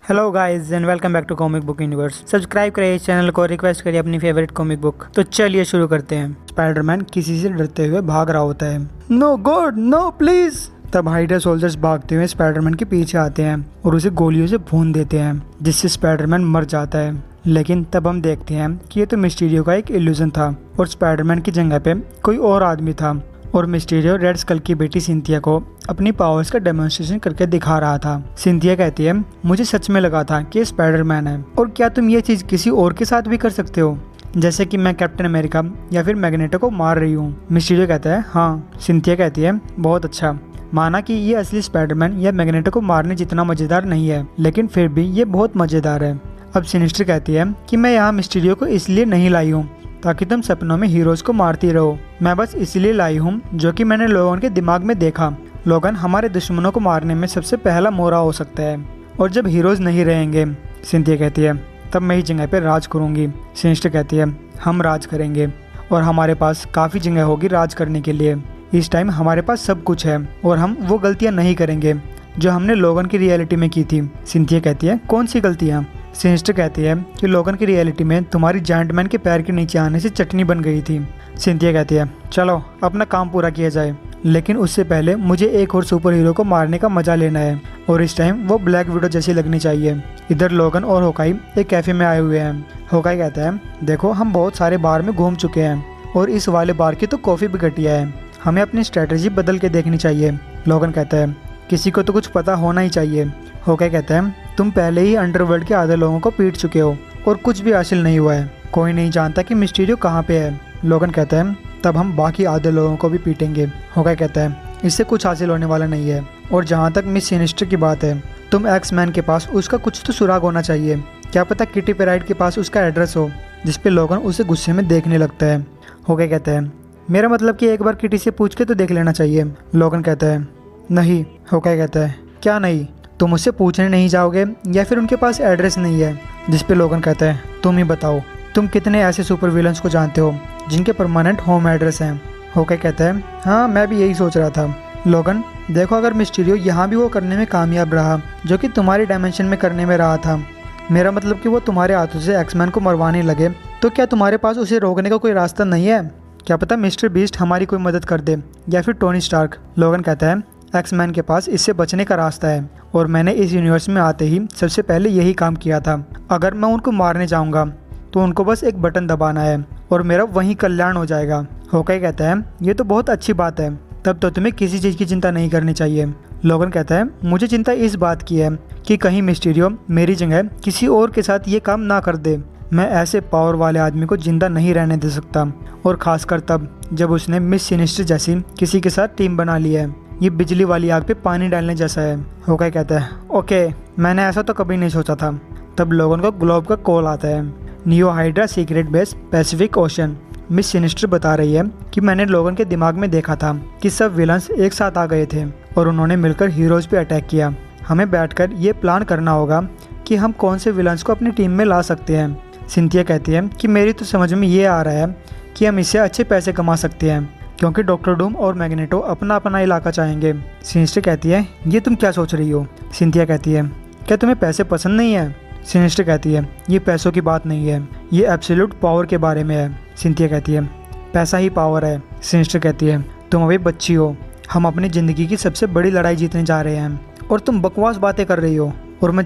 Hello guys and welcome back to comic book universe. Subscribe करिए इस channel को, request करिए अपनी फेवरेट कॉमिक बुक। तो चलिए शुरू करते हैं। स्पाइडरमैन किसी से डरते हुए भाग रहा होता है। No God no please. तब हाइड्रा सोल्जर्स भागते हुए स्पाइडरमैन के पीछे आते हैं और उसे गोलियों से भून देते हैं, जिससे स्पाइडरमैन मर जाता है। लेकिन तब हम देखते हैं कि ये तो मिस्टीरियो का एक इल्यूजन था और स्पाइडरमैन की जगह पे कोई और आदमी था और मिस्टीरियो रेड स्कल की बेटी सिंथिया को अपनी पावर्स का डेमोन्स्ट्रेशन करके दिखा रहा था। सिंथिया कहती है, मुझे सच में लगा था कि स्पाइडरमैन है, और क्या तुम ये चीज किसी और के साथ भी कर सकते हो, जैसे कि मैं कैप्टन अमेरिका या फिर मैग्नेटो को मार रही हूँ। मिस्टीरियो कहता है हाँ। सिंथिया कहती है बहुत अच्छा, माना कि ये असली स्पाइडरमैन या मैग्नेटो को मारने जितना मजेदार नहीं है, लेकिन फिर भी ये बहुत मजेदार है। अब सिनिस्टर कहती है कि मैं यहाँ मिस्टीरियो को इसलिए नहीं लाई हूँ ताकि तुम सपनों में हीरोज को मारती रहो, मैं बस इसलिए लाई हूँ जो कि मैंने लोगन के दिमाग में देखा। लोगन हमारे दुश्मनों को मारने में सबसे पहला मोहरा हो सकता है, और जब हीरोज नहीं रहेंगे, सिंथिया कहती है, तब मैं ही जगह पे राज करूँगी। सिनिस्टर कहती है हम राज करेंगे और हमारे पास काफ़ी जगह होगी राज करने के लिए। इस टाइम हमारे पास सब कुछ है और हम वो गलतियाँ नहीं करेंगे जो हमने लोगन की रियलिटी में की थी। सिंथिया कहती है कौन सी गलतियाँ? सिनिस्टर कहती है कि लोगन की रियलिटी में तुम्हारी जायंट मैन के पैर के नीचे आने से चटनी बन गई थी। सिंथिया कहती है चलो अपना काम पूरा किया जाए, लेकिन उससे पहले मुझे एक और सुपर हीरो को मारने का मजा लेना है, और इस टाइम वो ब्लैक विडो जैसी लगनी चाहिए। इधर लोगन और होकाई एक कैफे में आए हुए हैं। होकाई कहता है देखो हम बहुत सारे बार में घूम चुके हैं और इस वाले बार की तो कॉफ़ी भी घटिया है, हमें अपनी स्ट्रेटेजी बदल के देखनी चाहिए। लोगन कहता है किसी को तो कुछ पता होना ही चाहिए। होकाई कहता है तुम पहले ही अंडरवर्ल्ड के आधे लोगों को पीट चुके हो और कुछ भी हासिल नहीं हुआ है, कोई नहीं जानता कि मिस्टीरियो कहाँ पे है। लोगन कहता है तब हम बाकी आधे लोगों को भी पीटेंगे। होकाई कहता है इससे कुछ हासिल होने वाला नहीं है, और जहाँ तक मिस सिनिस्टर की बात है, तुम एक्स मैन के पास उसका कुछ तो सुराग होना चाहिए। क्या पता किटी पैराइट के पास उसका एड्रेस हो, जिसपे लोगन उसे गुस्से में देखने लगता है। होकाई कहता है मेरा मतलब कि एक बार किटी से पूछ के तो देख लेना चाहिए। लोगन कहता है नहीं। होकाई कहता है क्या नहीं? तुम उससे पूछने नहीं जाओगे या फिर उनके पास एड्रेस नहीं है? जिसपे लोगन कहता है तुम ही बताओ, तुम कितने ऐसे सुपर विलन्स को जानते हो जिनके परमानेंट होम एड्रेस हैं? होकाई कहता है हाँ मैं भी यही सोच रहा था। लोगन देखो अगर मिस्टीरियो यहाँ भी वो करने में कामयाब रहा जो कि तुम्हारी डायमेंशन में करने में रहा था, मेरा मतलब कि वो तुम्हारे हाथों से एक्समैन को मरवाने लगे, तो क्या तुम्हारे पास उसे रोकने का कोई रास्ता नहीं है? क्या पता मिस्टर बीस्ट हमारी कोई मदद कर दे, या फिर टोनी स्टार्क। लोगन कहता है एक्समैन के पास इससे बचने का रास्ता है, और मैंने इस यूनिवर्स में आते ही सबसे पहले यही काम किया था। अगर मैं उनको मारने जाऊंगा तो उनको बस एक बटन दबाना है और मेरा वहीं कल्याण हो जाएगा। होकाई कहता है ये तो बहुत अच्छी बात है, तब तो तुम्हें किसी चीज़ की चिंता नहीं करनी चाहिए। लोगन कहता है मुझे चिंता इस बात की है कि कहीं मिस्टीरियो मेरी जगह किसी और के साथ ये काम ना कर दे। मैं ऐसे पावर वाले आदमी को जिंदा नहीं रहने दे सकता, और खासकर तब जब उसने मिस सिनिस्टर जैसी किसी के साथ टीम बना ली है। ये बिजली वाली आग पे पानी डालने जैसा है। होकाई कहता है ओके, मैंने ऐसा तो कभी नहीं सोचा था। तब लोगन को ग्लोब का कॉल आता है। Neo hydra secret base Pacific ocean. Miss sinister बता रही है कि मैंने लोगन के दिमाग में देखा था कि सब विलन्स एक साथ आ गए थे और उन्होंने मिलकर हीरोज पे अटैक किया। हमें बैठकर ये प्लान करना होगा कि हम कौन से विलन्स को अपनी टीम में ला सकते हैं। सिंथिया कहती है कि मेरी तो समझ में ये आ रहा है कि हम इससे अच्छे पैसे कमा सकते हैं, क्योंकि डॉक्टर डूम और मैग्नेटो अपना अपना इलाका चाहेंगे। सिनिस्टर कहती है ये तुम क्या सोच रही हो? सिंथिया कहती है क्या तुम्हें पैसे पसंद नहीं है? सिनिस्टर कहती है ये पैसों की बात नहीं है, ये एब्सोल्यूट पावर के बारे में है। सिंथिया कहती है पैसा ही पावर है। सिनिस्टर कहती है तुम अभी बच्ची हो, हम अपनी ज़िंदगी की सबसे बड़ी लड़ाई जीतने जा रहे हैं और तुम बकवास बातें कर रही हो, और मैं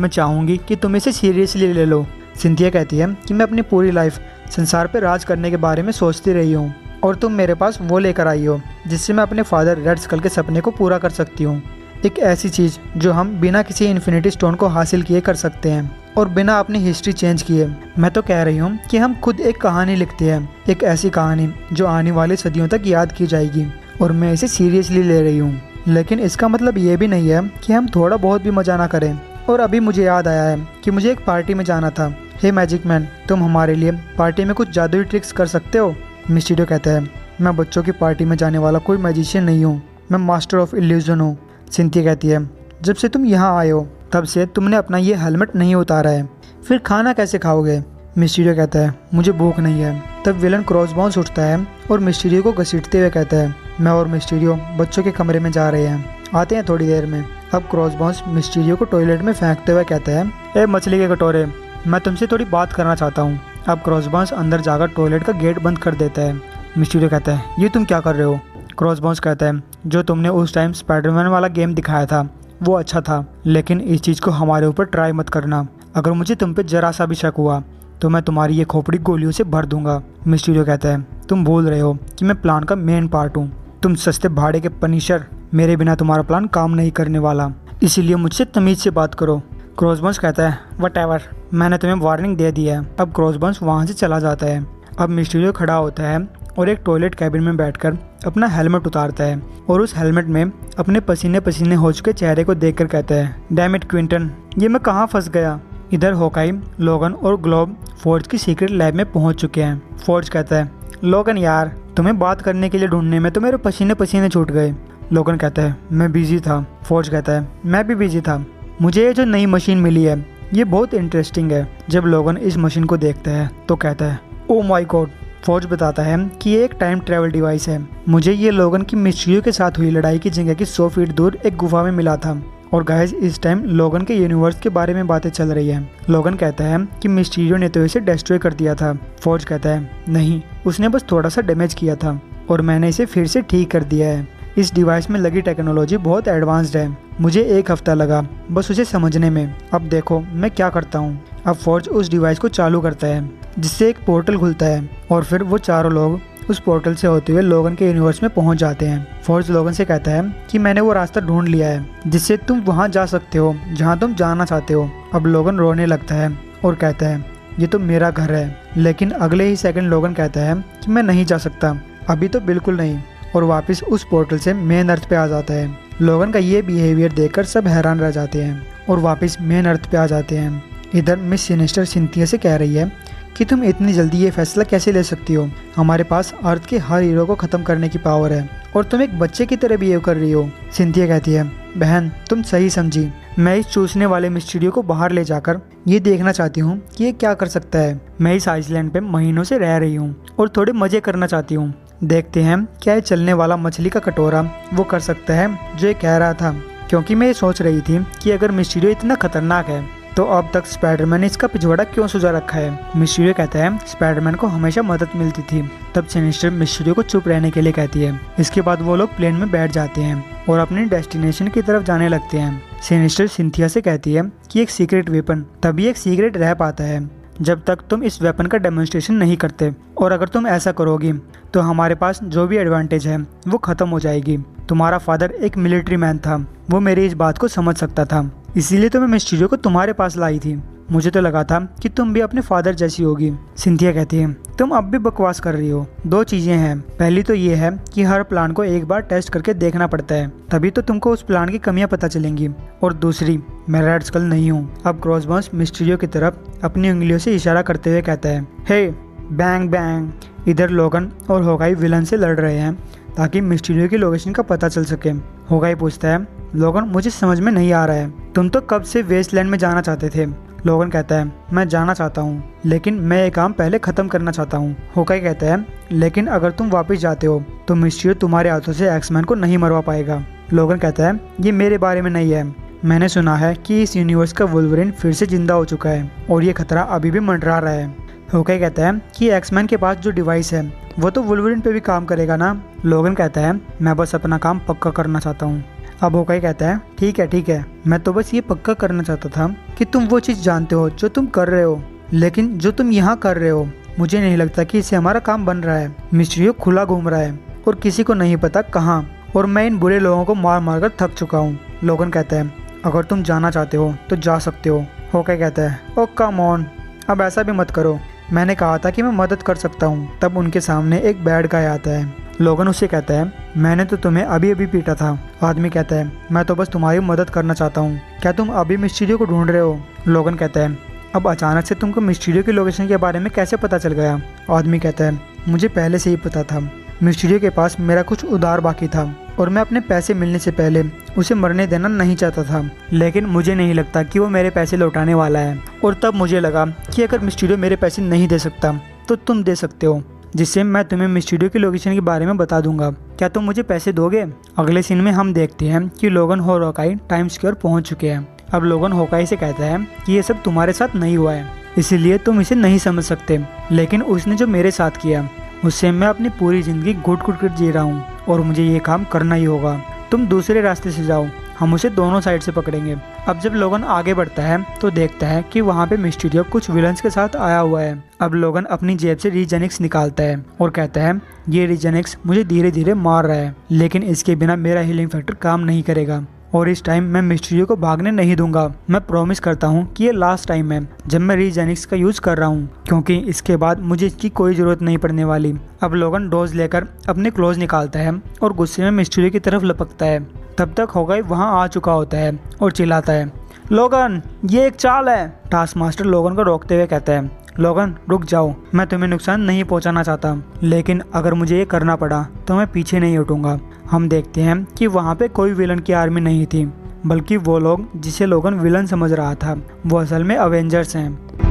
चाहूँगी कि तुम इसे सीरियसली ले लो। सिंथिया कहती है कि मैं अपनी पूरी लाइफ संसार पर राज करने के बारे में सोचती रही हूँ, और तुम मेरे पास वो लेकर आई हो जिससे मैं अपने फादर रेड स्कल के सपने को पूरा कर सकती हूँ। एक ऐसी चीज़ जो हम बिना किसी इन्फिनिटी स्टोन को हासिल किए कर सकते हैं और बिना अपनी हिस्ट्री चेंज किए। मैं तो कह रही हूँ कि हम खुद एक कहानी लिखते हैं, एक ऐसी कहानी जो आने वाली सदियों तक याद की जाएगी, और मैं इसे सीरियसली ले रही हूँ। लेकिन इसका मतलब ये भी नहीं है कि हम थोड़ा बहुत भी मजा ना करें। और अभी मुझे याद आया है कि मुझे एक पार्टी में जाना था। हे मैजिक मैन, तुम हमारे लिए पार्टी में कुछ जादुई ट्रिक्स कर सकते हो? मिस्टीरियो कहता है मैं बच्चों की पार्टी में जाने वाला कोई मैजिशियन नहीं हूँ, मैं मास्टर ऑफ इल्यूजन हूँ। सिंथिया कहती है जब से तुम यहाँ आए हो तब से तुमने अपना ये हेलमेट नहीं उतारा है, फिर खाना कैसे खाओगे? मिस्टीरियो कहता है मुझे भूख नहीं है। तब विलन क्रॉसबाउंस उठता है और मिस्टीरियो को घसीटते हुए कहता है मैं और मिस्टीरियो बच्चों के कमरे में जा रहे हैं, आते हैं थोड़ी देर में। अब क्रॉसबोन्स मिस्टीरियो को टॉयलेट में फेंकते हुए कहता है, ए मछली के कटोरे, मैं तुमसे थोड़ी बात करना चाहता हूँ। अब क्रॉसबोन्स अंदर जाकर टॉयलेट का गेट बंद कर देता है। मिस्टीरियो कहता है, ये तुम क्या कर रहे हो? क्रॉसबोन्स कहता है, जो तुमने उस टाइम स्पाइडरमैन वाला गेम दिखाया था वो अच्छा था, लेकिन इस चीज़ को हमारे ऊपर ट्राई मत करना। अगर मुझे तुम पे जरा सा भी शक हुआ तो मैं तुम्हारी ये खोपड़ी गोलियों से भर दूंगा। मिस्टीरियो कहता है, तुम भूल रहे हो कि मैं प्लान का मेन पार्ट हूँ। तुम सस्ते भाड़े के पनिशर, मेरे बिना तुम्हारा प्लान काम नहीं करने वाला, इसीलिए मुझसे तमीज से बात करो। क्रॉसबोन्स कहता है, व्हाटएवर, मैंने तुम्हें वार्निंग दे दी है। अब क्रॉसबोन्स वहाँ से चला जाता है। अब मिस्टीरियो खड़ा होता है और एक टॉयलेट कैबिन में बैठकर अपना हेलमेट उतारता है और उस हेलमेट में अपने पसीने पसीने हो चुके चेहरे को देखकर कहता है, डैम इट क्विंटन, ये मैं कहाँ फंस गया। इधर होकाई, लोगन और ग्लोब फोर्ज की सीक्रेट लैब में पहुंच चुके हैं। फोर्ज कहता है, लोगन यार, तुम्हें बात करने के लिए ढूंढने में तो मेरे पसीने पसीने छूट गए। लोगन कहता है, मैं बिजी था। फोर्ज कहता है, मैं भी बिजी था। मुझे ये जो नई मशीन मिली है ये बहुत इंटरेस्टिंग है। जब लोगन इस मशीन को देखता है तो कहता है, ओ माय गॉड। फोर्ज बताता है कि ये एक टाइम ट्रेवल डिवाइस है। मुझे ये लोगन की मिस्टीरियो के साथ हुई लड़ाई की जगह की 100 फीट दूर एक गुफा में मिला था। और गाइस, इस टाइम लोगन के यूनिवर्स के बारे में बातें चल रही है। लोगन कहता है कि मिस्टीरियो ने तो इसे डिस्ट्रॉय कर दिया था। फोर्ज कहता है, नहीं, उसने बस थोड़ा सा डैमेज किया था और मैंने इसे फिर से ठीक कर दिया है। इस डिवाइस में लगी टेक्नोलॉजी बहुत एडवांस्ड है। मुझे 1 हफ्ता लगा बस उसे समझने में। अब देखो मैं क्या करता हूँ। अब फोर्ज उस डिवाइस को चालू करता है जिससे एक पोर्टल खुलता है और फिर वो चारों लोग उस पोर्टल से होते हुए लोगन के यूनिवर्स में पहुंच जाते हैं। फोर्ज लोगन से कहता है कि मैंने वो रास्ता ढूंढ लिया है जिससे तुम वहां जा सकते हो जहां तुम जाना चाहते हो। अब लोगन रोने लगता है और कहता है, ये तो मेरा घर है। लेकिन अगले ही सेकंड लोगन कहता है कि मैं नहीं जा सकता, अभी तो बिल्कुल नहीं, और वापस उस पोर्टल से मेन अर्थ पे आ जाता है। लोगन का ये बिहेवियर देखकर सब हैरान रह जाते हैं और वापस मेन अर्थ पे आ जाते हैं। इधर मिस सिनिस्टर सिंथिया से कह रही है कि तुम इतनी जल्दी ये फैसला कैसे ले सकती हो? हमारे पास अर्थ के हर हीरो को खत्म करने की पावर है और तुम एक बच्चे की तरह बिहेव कर रही हो। सिंथिया कहती है, बहन तुम सही समझी। मैं इस चूसने वाले मिस्टीरियो को बाहर ले जाकर ये देखना चाहती हूँ कि ये क्या कर सकता है। मैं इस आइसलैंड पे महीनों से रह रही हूँ और थोड़े मजे करना चाहती हूँ। देखते हैं क्या ये चलने वाला मछली का कटोरा वो कर सकता है जो ये कह रहा था। क्योंकि मैं ये सोच रही थी कि अगर मिस्टीरियो इतना खतरनाक है तो अब तक स्पाइडरमैन ने इसका पिछवाड़ा क्यों सुझा रखा है। मिस्टीरियो कहता है, स्पाइडरमैन को हमेशा मदद मिलती थी। तब सिनिस्टर मिस्टीरियो को चुप रहने के लिए कहती है। इसके बाद वो लोग प्लेन में बैठ जाते हैं और अपनी डेस्टिनेशन की तरफ जाने लगते हैं। सिनिस्टर सिंथिया से कहती है कि एक सीक्रेट वेपन तभी एक सीक्रेट रह पाता है जब तक तुम इस वेपन का डेमोन्स्ट्रेशन नहीं करते, और अगर तुम ऐसा करोगी तो हमारे पास जो भी एडवांटेज है वो खत्म हो जाएगी। तुम्हारा फादर एक मिलिट्री मैन था, वो मेरी इस बात को समझ सकता था, इसीलिए तो मैं मिस्टीरियो को तुम्हारे पास लाई थी। मुझे तो लगा था कि तुम भी अपने फादर जैसी होगी। सिंथिया कहती है, तुम अब भी बकवास कर रही हो। 2 चीजें हैं, पहली तो ये है कि हर प्लान को एक बार टेस्ट करके देखना पड़ता है, तभी तो तुमको उस प्लान की कमियां पता चलेंगी, और दूसरी, मैं रेड स्कल नहीं हूँ। अब क्रॉसबोन्स मिस्टीरियो की तरफ अपनी उंगलियों से इशारा करते हुए कहता है, हे बैंग बैंग। इधर लोगन और होकाई विलन से लड़ रहे हैं ताकि मिस्टीरियो की लोकेशन का पता चल सके। होकाई पूछता है, लोगन मुझे समझ में नहीं आ रहा है, तुम तो कब से वेस्टलैंड में जाना चाहते थे? लोगन कहता है, मैं जाना चाहता हूँ लेकिन मैं ये काम पहले खत्म करना चाहता हूँ। होकाई कहता है, लेकिन अगर तुम वापस जाते हो तो मिस्टीरियो तुम्हारे हाथों से एक्समैन को नहीं मरवा पाएगा। लोगन कहता है, ये मेरे बारे में नहीं है, मैंने सुना है कि इस यूनिवर्स का वुल्वरिन फिर से जिंदा हो चुका है और ये खतरा अभी भी मंडरा रहा है। होकाई कहता है कि एक्समैन के पास जो डिवाइस है वो तो वुल्वरिन पे भी काम करेगा ना। लोगन कहता है, मैं बस अपना काम पक्का करना चाहता हूँ। अब होकाई कहता है, ठीक है, मैं तो बस ये पक्का करना चाहता था कि तुम वो चीज़ जानते हो जो तुम कर रहे हो, लेकिन जो तुम यहाँ कर रहे हो मुझे नहीं लगता कि इससे हमारा काम बन रहा है। मिस्टीरियो खुला घूम रहा है और किसी को नहीं पता कहाँ, और मैं इन बुरे लोगों को मार मार कर थक चुका हूँ। लोगन कहता है, अगर तुम जाना चाहते हो तो जा सकते हो। होकाई कहता है, ओ कम ऑन, अब ऐसा भी मत करो, मैंने कहा था कि मैं मदद कर सकता हूँ। तब उनके सामने एक बैड गाय आता है। लोगन उससे कहता है, मैंने तो तुम्हें अभी अभी पीटा था। आदमी कहता है, मैं तो बस तुम्हारी मदद करना चाहता हूँ, क्या तुम अभी मिस्टीरियो को ढूंढ रहे हो? लोगन कहता है, अब अचानक से तुमको मिस्टीरियो की लोकेशन के बारे में कैसे पता चल गया? आदमी कहता है, मुझे पहले से ही पता था, मिस्टीरियो के पास मेरा कुछ उधार बाकी था और मैं अपने पैसे मिलने से पहले उसे मरने देना नहीं चाहता था, लेकिन मुझे नहीं लगता कि वो मेरे पैसे लौटाने वाला है। और तब मुझे लगा कि अगर मिस्टीरियो मेरे पैसे नहीं दे सकता तो तुम दे सकते हो, जिससे मैं तुम्हें मिस्टीरियो की लोकेशन के बारे में बता दूंगा। क्या तुम मुझे पैसे दोगे? अगले सीन में हम देखते हैं कि लोगन और हॉकाई टाइम स्क्वायर पहुंच चुके हैं। अब लोगन हॉकाई से कहता है कि ये सब तुम्हारे साथ नहीं हुआ है, इसीलिए तुम इसे नहीं समझ सकते, लेकिन उसने जो मेरे साथ किया उससे मैं अपनी पूरी जिंदगी घुट घुट कर जी रहा हूँ और मुझे ये काम करना ही होगा। तुम दूसरे रास्ते से जाओ, हम उसे दोनों साइड से पकड़ेंगे। अब जब लोगन आगे बढ़ता है तो देखता है कि वहाँ पे मिस्टीरियो कुछ विलन्स के साथ आया हुआ है। अब लोगन अपनी जेब से रीजेनिक्स निकालता है और कहता है ये रीजेनिक्स मुझे धीरे धीरे मार रहा है, लेकिन इसके बिना मेरा हीलिंग फैक्टर काम नहीं करेगा और इस टाइम मैं मिस्टीरियो को भागने नहीं दूंगा। मैं प्रॉमिस करता हूँ कि ये लास्ट टाइम है जब मैं रीजेनिक्स का यूज कर रहा हूँ, क्योंकि इसके बाद मुझे इसकी कोई जरूरत नहीं पड़ने वाली। अब लोगन डोज लेकर अपने क्लोज निकालता है और गुस्से में मिस्टीरियो की तरफ लपकता है। तब तक हॉकाई वहाँ आ चुका होता है और चिल्लाता है लोगन ये एक चाल है। टास्क मास्टर लोगन को रोकते हुए कहता है लोगन रुक जाओ, मैं तुम्हें नुकसान नहीं पहुंचाना चाहता, लेकिन अगर मुझे ये करना पड़ा तो मैं पीछे नहीं हटूंगा। हम देखते हैं कि वहाँ पे कोई विलन की आर्मी नहीं थी, बल्कि वो लोग जिसे लोगन विलन समझ रहा था वो असल में अवेंजर्स हैं।